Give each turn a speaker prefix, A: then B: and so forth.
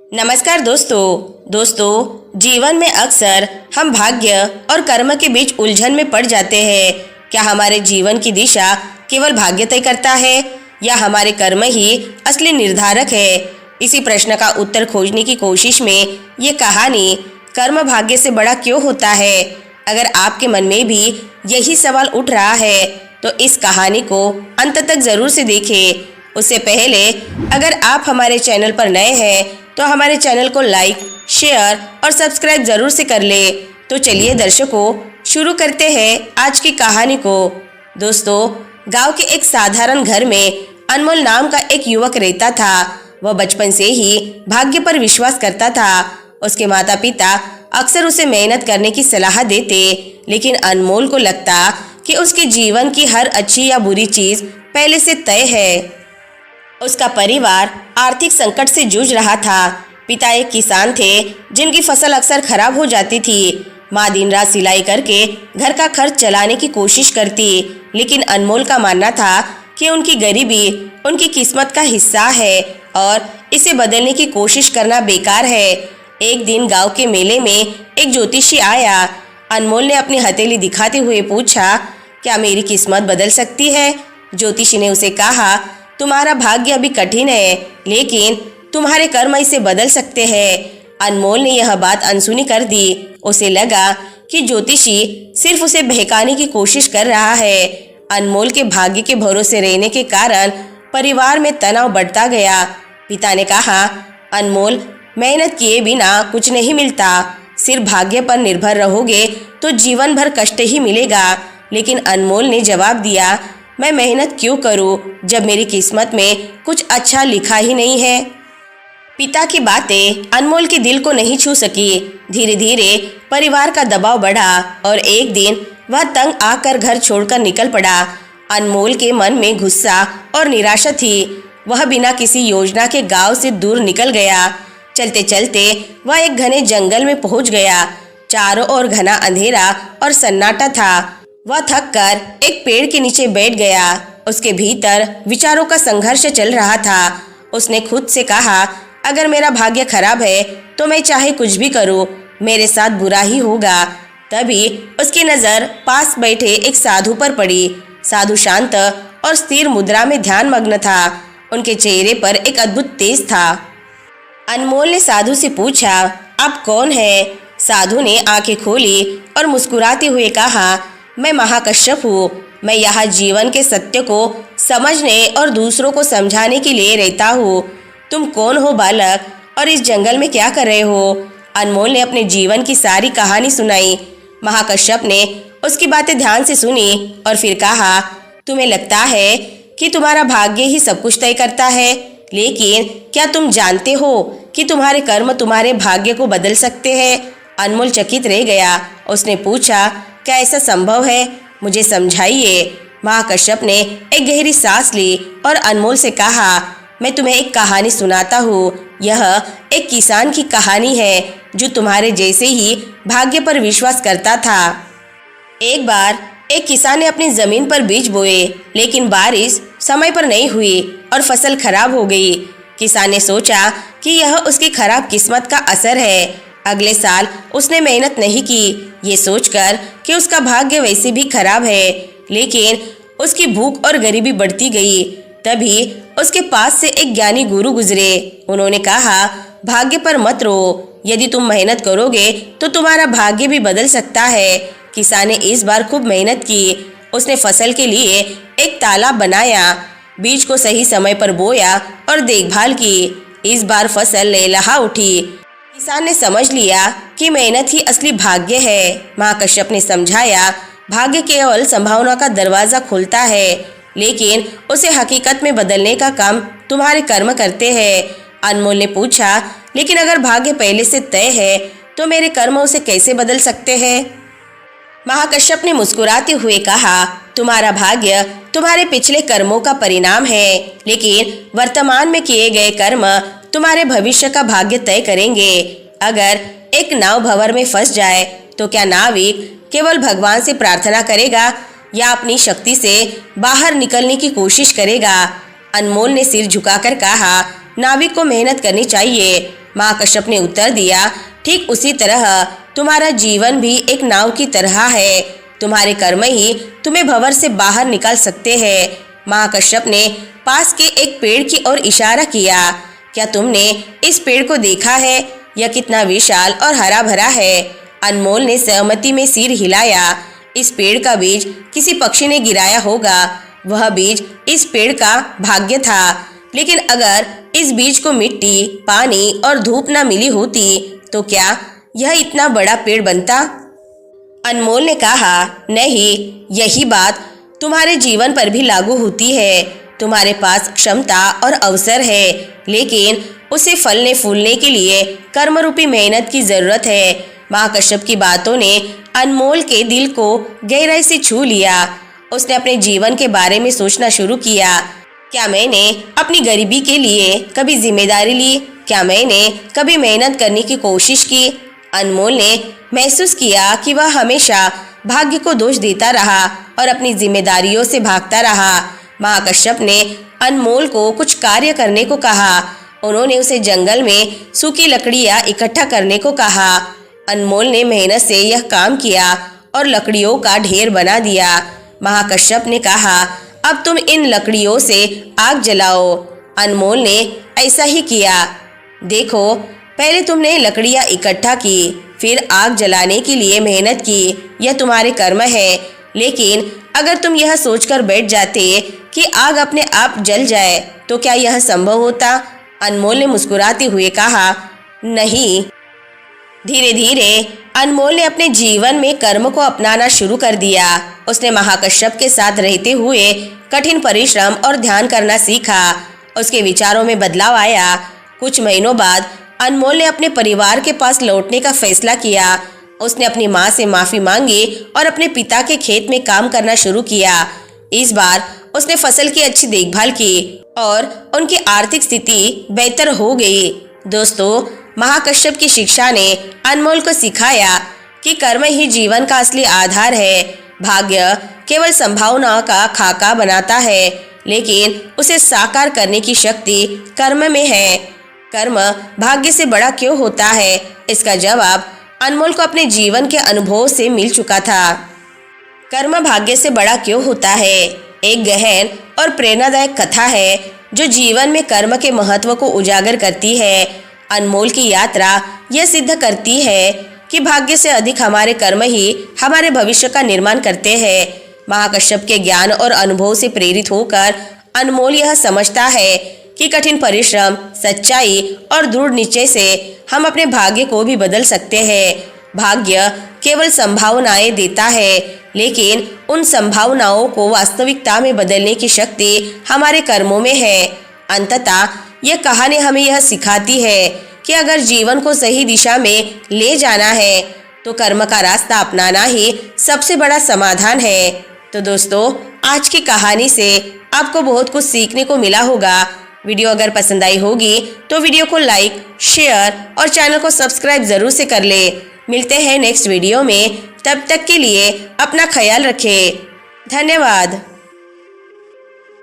A: नमस्कार दोस्तों जीवन में अक्सर हम भाग्य और कर्म के बीच उलझन में पड़ जाते हैं। क्या हमारे जीवन की दिशा केवल भाग्य तय करता है या हमारे कर्म ही असली निर्धारक है? इसी प्रश्न का उत्तर खोजने की कोशिश में ये कहानी कर्म भाग्य से बड़ा क्यों होता है। अगर आपके मन में भी यही सवाल उठ रहा है तो इस कहानी को अंत तक जरूर से देखें। उससे पहले अगर आप हमारे चैनल पर नए हैं तो हमारे चैनल को लाइक, शेयर और सब्सक्राइब जरूर से कर ले। तो चलिए दर्शकों, शुरू करते हैं आज की कहानी को। दोस्तों, गांव के एक साधारण घर में अनमोल नाम का एक युवक रहता था। वह बचपन से ही भाग्य पर विश्वास करता था। उसके माता पिता अक्सर उसे मेहनत करने की सलाह देते, लेकिन अनमोल को लगता कि उसके जीवन की हर अच्छी या बुरी चीज पहले से तय है। उसका परिवार आर्थिक संकट से जूझ रहा था। पिता एक किसान थे जिनकी फसल अक्सर खराब हो जाती थी। माँ दिन रात सिलाई करके घर का खर्च चलाने की कोशिश करती, लेकिन अनमोल का मानना था कि उनकी गरीबी उनकी किस्मत का हिस्सा है और इसे बदलने की कोशिश करना बेकार है। एक दिन गांव के मेले में एक ज्योतिषी आया। अनमोल ने अपनी हथेली दिखाते हुए पूछा, क्या मेरी किस्मत बदल सकती है? ज्योतिषी ने उसे कहा, तुम्हारा भाग्य अभी कठिन है, लेकिन तुम्हारे कर्म इसे बदल सकते हैं। अनमोल ने यह बात अनसुनी कर दी। उसे लगा कि ज्योतिषी सिर्फ उसे बहकाने की कोशिश कर रहा है। अनमोल के भाग्य के भरोसे रहने के कारण परिवार में तनाव बढ़ता गया। पिता ने कहा, अनमोल, मेहनत किए बिना कुछ नहीं मिलता। सिर्फ भाग्य पर निर्भर रहोगे तो जीवन भर कष्ट ही मिलेगा। लेकिन अनमोल ने जवाब दिया, मैं मेहनत क्यों करूं जब मेरी किस्मत में कुछ अच्छा लिखा ही नहीं है। पिता की बातें अनमोल के दिल को नहीं छू सकी। धीरे धीरे परिवार का दबाव बढ़ा और एक दिन वह तंग आकर घर छोड़कर निकल पड़ा। अनमोल के मन में गुस्सा और निराशा थी। वह बिना किसी योजना के गांव से दूर निकल गया। चलते चलते वह एक घने जंगल में पहुंच गया। चारों ओर घना अंधेरा और सन्नाटा था। वह थक कर एक पेड़ के नीचे बैठ गया। उसके भीतर विचारों का संघर्ष चल रहा था। उसने खुद से कहा, अगर मेरा भाग्य खराब है तो मैं चाहे कुछ भी करूं, मेरे साथ बुरा ही होगा। तभी उसकी नज़र पास बैठे एक साधु पर पड़ी। साधु शांत और स्थिर मुद्रा में ध्यान मग्न था। उनके चेहरे पर एक अद्भुत तेज था। अनमोल ने साधु से पूछा, आप कौन है? साधु ने आंखें खोली और मुस्कुराते हुए कहा, मैं महाकश्यप हूँ। मैं यहाँ जीवन के सत्य को समझने और दूसरों को समझाने के लिए रहता हूँ। तुम कौन हो बालक, और इस जंगल में क्या कर रहे हो? अनमोल ने अपने जीवन की सारी कहानी सुनाई। महाकश्यप ने उसकी बातें ध्यान से सुनी और फिर कहा, तुम्हें लगता है कि तुम्हारा भाग्य ही सब कुछ तय करता है, लेकिन क्या तुम जानते हो कि तुम्हारे कर्म तुम्हारे भाग्य को बदल सकते हैं? अनमोल चकित रह गया। उसने पूछा, क्या ऐसा संभव है? मुझे समझाइए। महाकश्यप ने एक गहरी सांस ली और अनमोल से कहा, मैं तुम्हें एक कहानी सुनाता हूँ। यह एक किसान की कहानी है जो तुम्हारे जैसे ही भाग्य पर विश्वास करता था। एक बार एक किसान ने अपनी जमीन पर बीज बोए, लेकिन बारिश समय पर नहीं हुई और फसल खराब हो गई। किसान ने सोचा कि यह उसकी खराब किस्मत का असर है। अगले साल उसने मेहनत नहीं की, ये सोचकर कि उसका भाग्य वैसे भी खराब है, लेकिन उसकी भूख और गरीबी बढ़ती गई। तभी उसके पास से एक ज्ञानी गुरु गुजरे। उन्होंने कहा, भाग्य पर मत रो, यदि तुम मेहनत करोगे तो तुम्हारा भाग्य भी बदल सकता है। किसान ने इस बार खूब मेहनत की। उसने फसल के लिए एक तालाब बनाया, बीज को सही समय पर बोया और देखभाल की। इस बार फसल लहलहा उठी। किसान ने समझ लिया कि मेहनत ही असली भाग्य है। महाकश्यप ने समझाया, भाग्य केवल संभावना का दरवाजा खोलता है, लेकिन उसे हकीकत में बदलने का काम तुम्हारे कर्म करते हैं। अनमोल ने पूछा, लेकिन अगर भाग्य पहले से तय है तो मेरे कर्म उसे कैसे बदल सकते हैं? महाकश्यप ने मुस्कुराते हुए कहा, तुम्हारा भाग्य तुम्हारे पिछले कर्मों का परिणाम है, लेकिन वर्तमान में किए गए कर्म तुम्हारे भविष्य का भाग्य तय करेंगे। अगर एक नाव भंवर में फंस जाए तो क्या नाविक केवल भगवान से प्रार्थना करेगा या अपनी शक्ति से बाहर निकलने की कोशिश करेगा? अनमोल ने सिर झुकाकर कहा, नाविक को मेहनत करनी चाहिए, महाकश्यप ने उत्तर दिया, ठीक उसी तरह तुम्हारा जीवन भी एक नाव की तरह है। तुम्हारे कर्म ही तुम्हें भंवर से बाहर निकाल सकते हैं। महाकश्यप ने पास के एक पेड़ की ओर इशारा किया। क्या तुमने इस पेड़ को देखा है? यह कितना विशाल और हरा भरा है। अनमोल ने सहमति में सिर हिलाया। इस पेड़ का बीज किसी पक्षी ने गिराया होगा। वह बीज इस पेड़ का भाग्य था। लेकिन अगर इस बीज को मिट्टी, पानी और धूप न मिली होती तो क्या यह इतना बड़ा पेड़ बनता? अनमोल ने कहा, नहीं, यही बात तुम्हारे जीवन पर भी लागू होती है। तुम्हारे पास क्षमता और अवसर है, लेकिन उसे फलने फूलने के लिए कर्म रूपी मेहनत की जरूरत है। महाकश्यप की बातों ने अनमोल के दिल को गहराई से छू लिया। उसने अपने जीवन के बारे में सोचना शुरू किया। क्या मैंने अपनी गरीबी के लिए कभी जिम्मेदारी ली? क्या मैंने कभी मेहनत करने की कोशिश की? अनमोल ने महसूस किया कि वह हमेशा भाग्य को दोष देता रहा और अपनी जिम्मेदारियों से भागता रहा। महाकश्यप ने अनमोल को कुछ कार्य करने को कहा। उन्होंने उसे जंगल में सूखी लकड़ियां इकट्ठा करने को कहा। अनमोल ने मेहनत से यह काम किया और लकड़ियों का ढेर बना दिया। महाकश्यप ने कहा, अब तुम इन लकड़ियों से आग जलाओ। अनमोल ने ऐसा ही किया। देखो, पहले तुमने लकड़ियां इकट्ठा की, फिर आग जलाने के लिए मेहनत की। यह तुम्हारे कर्म है। लेकिन अगर तुम यह सोचकर बैठ जाते कि आग अपने आप जल जाए तो क्या यह संभव होता? अनमोल ने मुस्कुराते हुए कहा, नहीं। धीरे धीरे अनमोल ने अपने जीवन में कर्म को अपनाना शुरू कर दिया। उसने महाकश्यप के साथ रहते हुए कठिन परिश्रम और ध्यान करना सीखा। उसके विचारों में बदलाव आया। कुछ महीनों बाद अनमोल ने अपने परिवार के पास लौटने का फैसला किया। उसने अपनी माँ से माफी मांगी और अपने पिता के खेत में काम करना शुरू किया। इस बार उसने फसल की अच्छी देखभाल की और उनकी आर्थिक स्थिति बेहतर हो गई। दोस्तों, महाकश्यप की शिक्षा ने अनमोल को सिखाया कि कर्म ही जीवन का असली आधार है। भाग्य केवल संभावनाओं का खाका बनाता है, लेकिन उसे साकार करने की शक्ति कर्म में है। कर्म भाग्य से बड़ा क्यों होता है? इसका जवाब अनमोल को अपने जीवन के अनुभव से मिल चुका था। कर्म भाग्य से बड़ा क्यों होता है एक गहन और प्रेरणादायक कथा है जो जीवन में कर्म के महत्व को उजागर करती है। अनमोल की यात्रा यह सिद्ध करती है कि भाग्य से अधिक हमारे कर्म ही हमारे भविष्य का निर्माण करते हैं। महाकश्यप के ज्ञान और अनुभव से प्रेरित होकर अनमोल यह समझता है कि कठिन परिश्रम, सच्चाई और दृढ़ निश्चय से हम अपने भाग्य को भी बदल सकते हैं। भाग्य केवल संभावनाएं देता है, लेकिन उन संभावनाओं को वास्तविकता में बदलने की शक्ति हमारे कर्मों में है। अंततः यह कहानी हमें यह सिखाती है कि अगर जीवन को सही दिशा में ले जाना है तो कर्म का रास्ता अपनाना ही सबसे बड़ा समाधान है। तो दोस्तों, आज की कहानी से आपको बहुत कुछ सीखने को मिला होगा। वीडियो अगर पसंद आई होगी तो वीडियो को लाइक, शेयर और चैनल को सब्सक्राइब जरूर से कर ले। मिलते हैं नेक्स्ट वीडियो में। तब तक के लिए अपना ख्याल रखें। धन्यवाद।